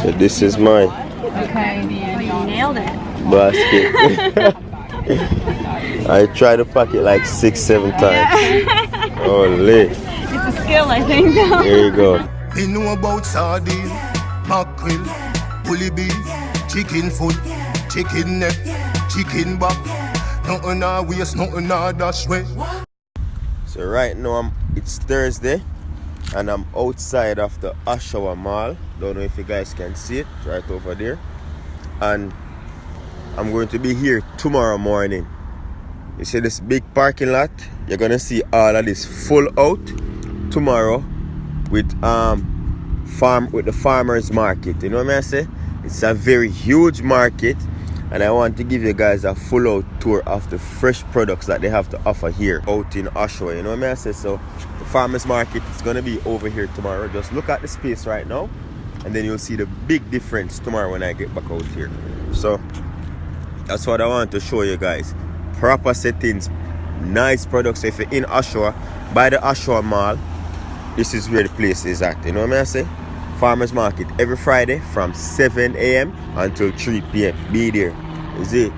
So this is mine. Okay, you nailed it. Basket. I tried to pack it like 6-7 times. Holy. It's a skill, I think. Here you go. We know about sardine, mackerel, bully beef, chicken foot, chicken neck, chicken back. Nothing I waste, nothing I dash way. So right now it's Thursday and I'm outside of the Oshawa Mall. Don't know if you guys can see it right over there. And I'm going to be here tomorrow morning. You see this big parking lot? You're gonna see all of this full out tomorrow with the farmers market. You know what I say? It's a very huge market, and I want to give you guys a full out tour of the fresh products that they have to offer here out in Oshawa. You know what I say? So the farmers market is gonna be over here tomorrow. Just look at the space right now, and then you'll see the big difference tomorrow when I get back out here. So that's what I want to show you guys. Proper settings, nice products. So if you're in Oshawa, by the Oshawa Mall, this is where the place is at. You know what I say? Farmers market every Friday from 7 a.m. until 3 p.m. Be there. Is it?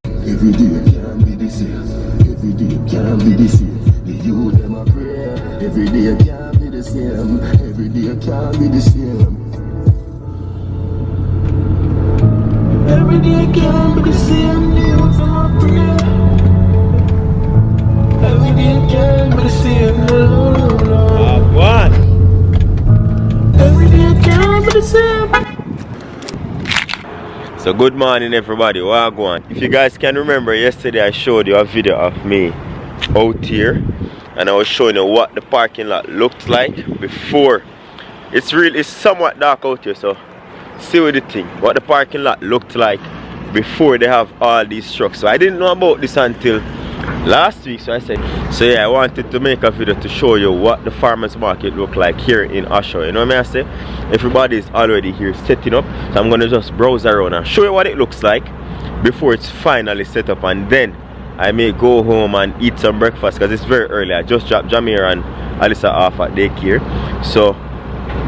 Every day can't be the same. Every day can't be the same. The youth them a pray. Every day can't be the same. Every day can't be the same. Every day can't be the same. The youth them a pray. Every day can't be the same. No, no, no. One. Every day can't be the same. So good morning everybody, wagwan. If you guys can remember, yesterday I showed you a video of me out here and I was showing you what the parking lot looked like before. It's somewhat dark out here, so see what the thing, what the parking lot looked like before they have all these trucks. So I didn't know about this until last week, so I said, so yeah, I wanted to make a video to show you what the farmers market look like here in Oshawa. You know what I say? Everybody is already here setting up, so I'm gonna just browse around and show you what it looks like before it's finally set up, and then I may go home and eat some breakfast because it's very early. I just dropped Jamir and Alyssa off at daycare, so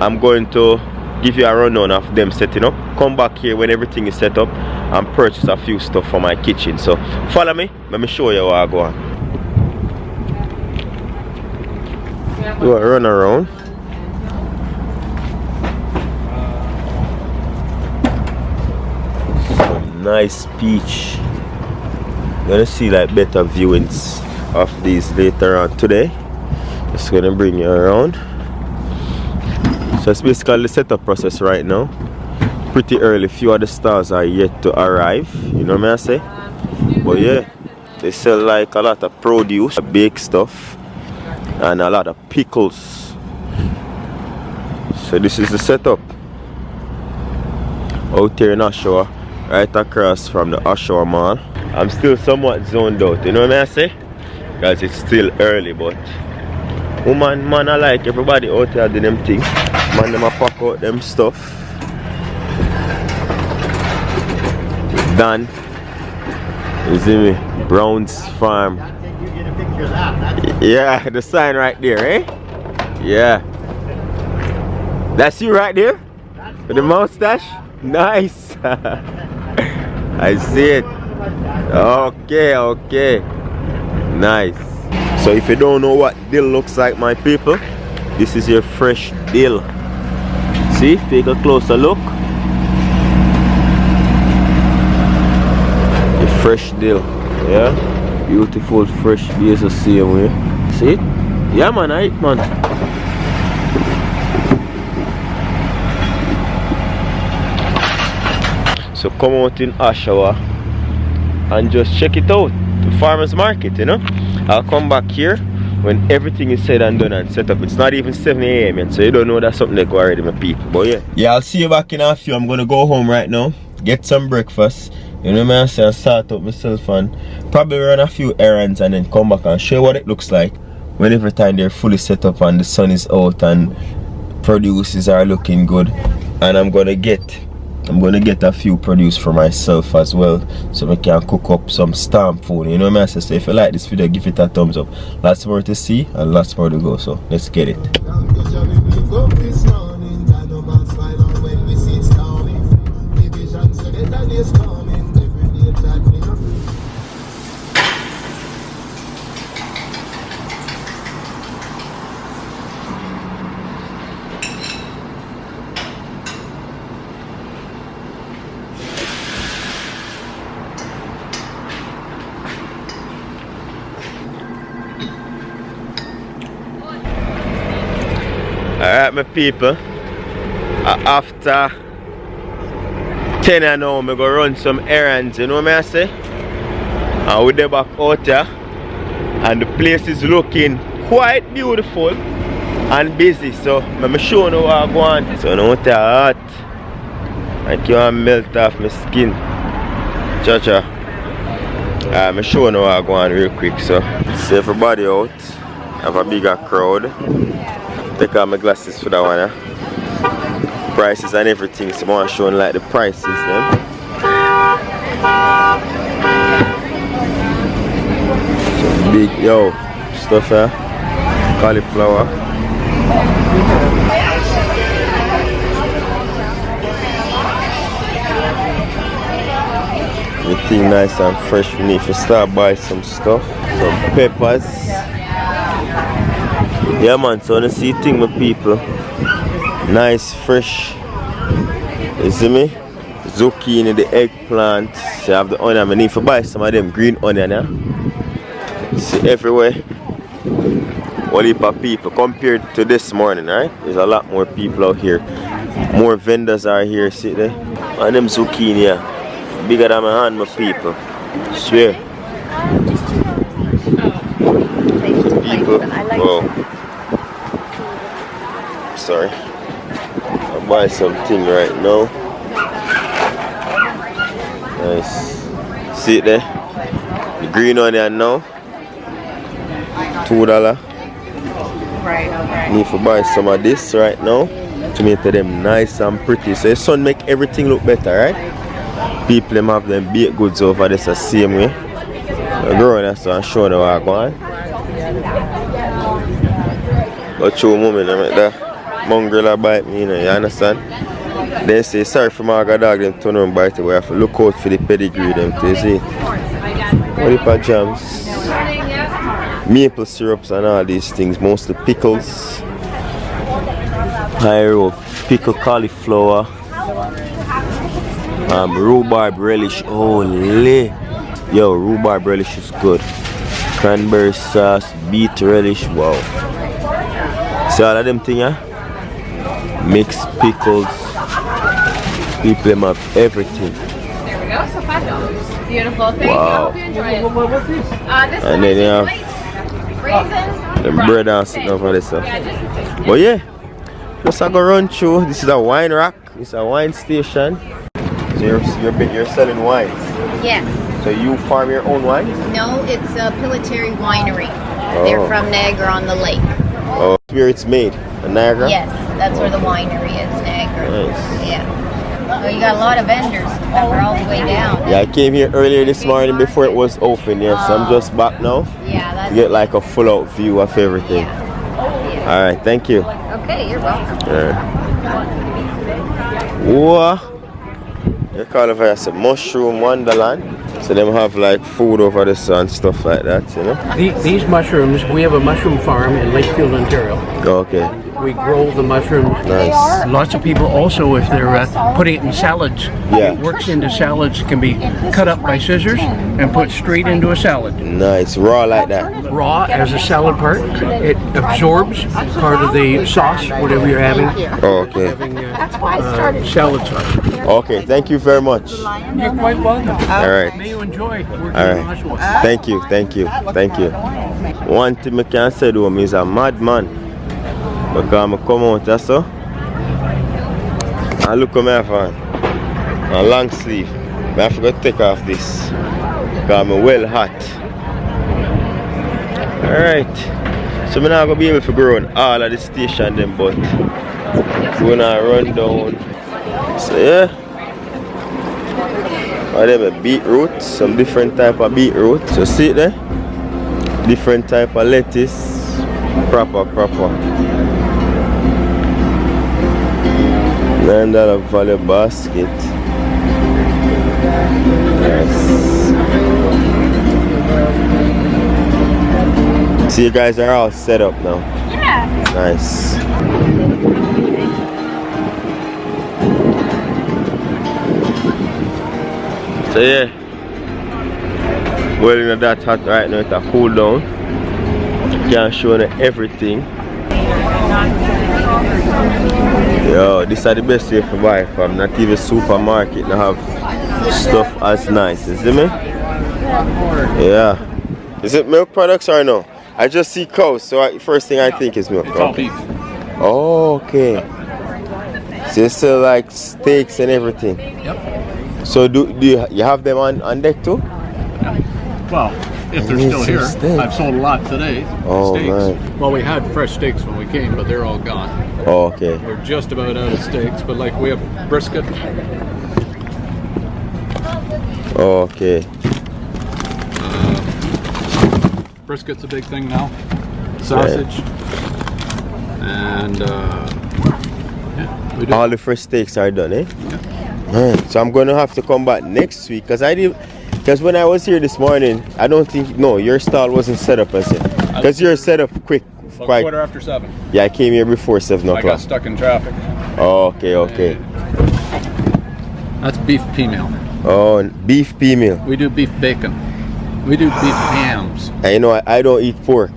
I'm going to give you a rundown of them setting up, come back here when everything is set up and purchase a few stuff for my kitchen. So follow me, let me show you how I go on. Do a run around. Some nice peach. Gonna see like better viewings of these later on today. Just gonna bring you around. So it's basically the setup process right now. Pretty early, few of the stores are yet to arrive, you know what I say? But yeah, they sell like a lot of produce, baked stuff, and a lot of pickles. So this is the setup out here in Oshawa, right across from the Oshawa Mall. I'm still somewhat zoned out, you know what I say? Because it's still early, but woman, man, I like everybody out here doing them things. Man, them a pack out them stuff. Done. You see me? Brown's Farm. Yeah, the sign right there, eh? Yeah. That's you right there? With the mustache? Nice. I see it. Okay, okay. Nice. So if you don't know what dill looks like, my people, this is your fresh dill. See, take a closer look. The fresh dill, yeah, beautiful fresh basil same way. See it? Yeah man, right man. So come out in Oshawa and just check it out, the farmers market, you know. I'll come back here when everything is said and done and set up. It's not even 7 a.m. yet, so you don't know that's something like already, my people. But yeah, I'll see you back in a few. I'm gonna go home right now, get some breakfast, you know what I'm saying, start up myself and probably run a few errands and then come back and show you what it looks like when every time they're fully set up and the sun is out and produces are looking good. And I'm gonna get a few produce for myself as well, so I can cook up some stamp food, you know what I mean? So if you like this video, give it a thumbs up. Lots more to see and lots more to go, so let's get it. my people. After 10 I know I'm gonna run some errands, you know what I say? And we're back out here. And the place is looking quite beautiful and busy. So I'm showing you what I want. So now it's hot. I can't melt off my skin. Cha-cha. I'm showing you what I want real quick. So see everybody out. Have a bigger crowd. Take out my glasses for that one. Eh? Prices and everything. So I'm showing like the prices them. Big yo stuff here. Cauliflower. Everything nice and fresh. We need to start buy some stuff. Some peppers. Yeah man, so I see thing with people. Nice fresh. You see me? Zucchini, the eggplant. So I have the onion. I need to buy some of them green onion. Yeah? See everywhere. Whole heap of people compared to this morning, right? There's a lot more people out here. More vendors are here, see there? And them zucchini, yeah. Bigger than my hand, my people. Swear. People. Oh. Sorry. I'll buy something right now. Nice. See it there? The green onion now. $2. Need to buy some of this right now to make them nice and pretty. So the sun make everything look better, right? People them have them baked goods over this the same way. I'm growing that so I'm showing you what I want. But show moment I make that mongrel bite me, you know, you understand? They say sorry for my dog them turn around bite away. I have to look out for the pedigree them to see. What the jams? Maple syrups and all these things, mostly pickles. Pyro, pickled cauliflower. Rhubarb relish. Holy. Yo, rhubarb relish is good. Cranberry sauce, beet relish. Wow. See all of them things, yeah? Mixed pickles. People them have everything. There we go. So $5. Beautiful. Thank Wow. you. Hope you enjoy it. This And one then is you have raisin. the bread and sitting over there. So. But yeah, just I go run through. This is a wine rack. It's a wine station. So you're selling wines. Yes. So you farm your own wines? No, it's a Pilitary Winery. They're from Niagara on the Lake. Oh, where it's made? In Niagara? Yes, that's where the winery is, Niagara. Nice. Yeah. Oh, you got a lot of vendors. Remember, all the way down. Yeah, I came here earlier this morning before it was open. Yes, I'm just back now Yeah, to that's. get like a full out view of everything. Yeah. All right, thank you. Okay, you're welcome. Whoa. They call it as a mushroom wonderland. So them have like food over the sun, stuff like that, you know? These mushrooms, we have a mushroom farm in Lakefield, Ontario. Okay, We grow the mushrooms. nice. Lots of people also, if they're putting it in salads, Yeah. it works into salads, can be cut up by scissors and put straight into a salad. Nice, raw like that. Raw as a salad part, it absorbs part of the sauce, whatever you're having. Okay, Salad sauce. okay, thank you very much. You're quite welcome. All right. May you enjoy working All in right. Oshawa. Thank you, thank you, thank you. One thing I can say to him is a madman. Because I come out there so and look at my fan. A long sleeve. I have to take off this. Because I'm well hot. Alright. So I'm not going to be able to go on all of the station them, but we're going to run down. So yeah. I have a beetroot, some different type of beetroot. So see it there? Different type of lettuce. Proper. $9 value basket. Nice. So you guys are all set up now. Yeah. Nice. So yeah, well, you know that hot right now, it's cool down. Can't show you everything. Yo, this are the best way to buy from. Not even supermarket. They have stuff as nice. You see me? Yeah. Is it milk products or no? I just see cows, so first thing I think is milk. It's all beef. Oh, okay. So you sell like steaks and everything. Yep. So do you have them on deck too? Well, if they're need still some here, steaks. I've sold a lot today. Oh, steaks. man. Well, we had fresh steaks when we came, but they're all gone. Oh, okay. We're just about out of steaks, but like we have brisket. Oh, okay. Brisket's a big thing now. Sausage. And yeah, we do. All the fresh steaks are done, eh? Yeah. Man, so I'm gonna have to come back next week because when I was here this morning, I don't think your stall wasn't set up as it because you're set up quick. About Quite. 7:15. Yeah, I came here before 7 I got o'clock. stuck in traffic. Oh, okay. That's beef pea meal. Oh, and beef pea meal. We do beef bacon. We do beef hams. And you know, I don't eat pork.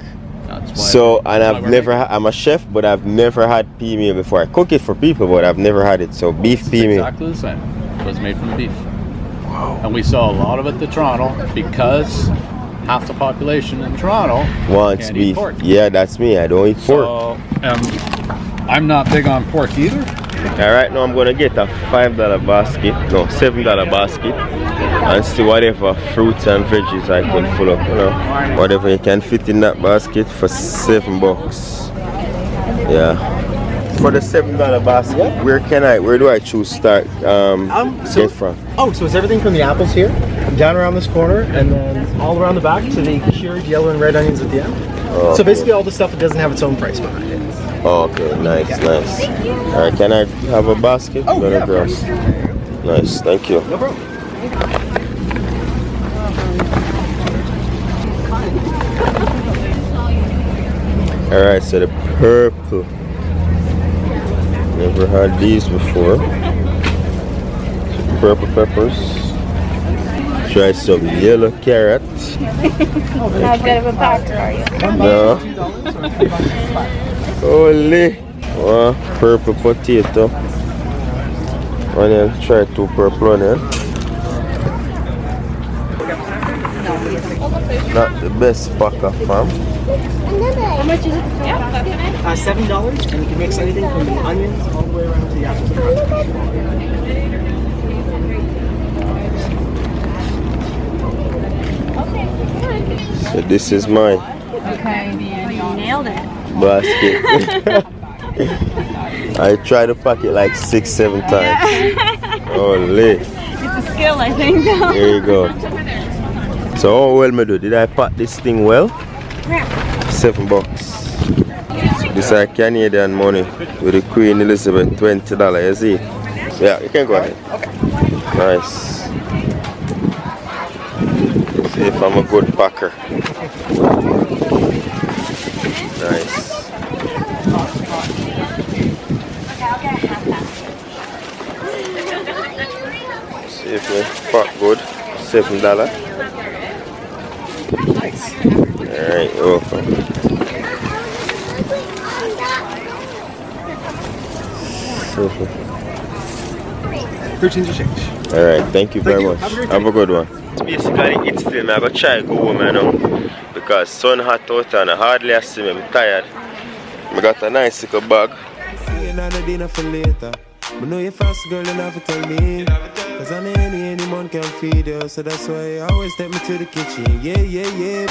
That's why. So, and that's why I've we're never, making- I'm a chef, but I've never had pea meal before. I cook it for people, but I've never had it. So beef It's pea meal. exactly the same. It was made from beef. And we sell a lot of it to Toronto because half the population in Toronto Wants can't eat beef. pork. Yeah, that's me. I don't eat pork. So, I'm not big on pork either. All right, now I'm gonna get a $5 basket, no, $7 basket, and see whatever fruits and veggies I can full up. You know, whatever you can fit in that basket for $7. Yeah. For the $7 basket, where do I choose start? Get from? Oh, so it's everything from the apples here, down around this corner, and then all around the back to the cured yellow and red onions at the end. Oh, So basically all the stuff that doesn't have its own price behind it. Oh, okay, nice. All right, can I have a basket? Oh, Better yeah, of girls. course. Nice, thank you. No problem. All right, so the purple. Never had these before. Purple peppers. Try some yellow carrot. How good of a packer are you? No. Holy. Purple potato. Onion. Try 2 purple onion. Not the best pack of fam. How much is it? Yeah, that's nice. $7, and you can mix anything from the onions all the way around to the apples. So this is my Okay, you nailed it. basket. I tried to pack it like 6-7 times. Holy. It's a skill, I think. There you go. So how well me do? Did I pack this thing well? $7. This is Canadian money with the Queen Elizabeth $20. You see? Yeah, you can go ahead. Nice. See if I'm a good packer. Nice. See if we pack good. $7. Alright, welcome. $13 change. Alright, thank you very you. much. Have a great Have a good one. Basically, it's still, I'm going to try to go home now because sun hot out and I hardly see me. I'm tired. I got a nice little bag. See another dinner for later. But know you fast, girl, you have to tell me. Cause any man can feed you. So that's why you always take me to the kitchen. Yeah.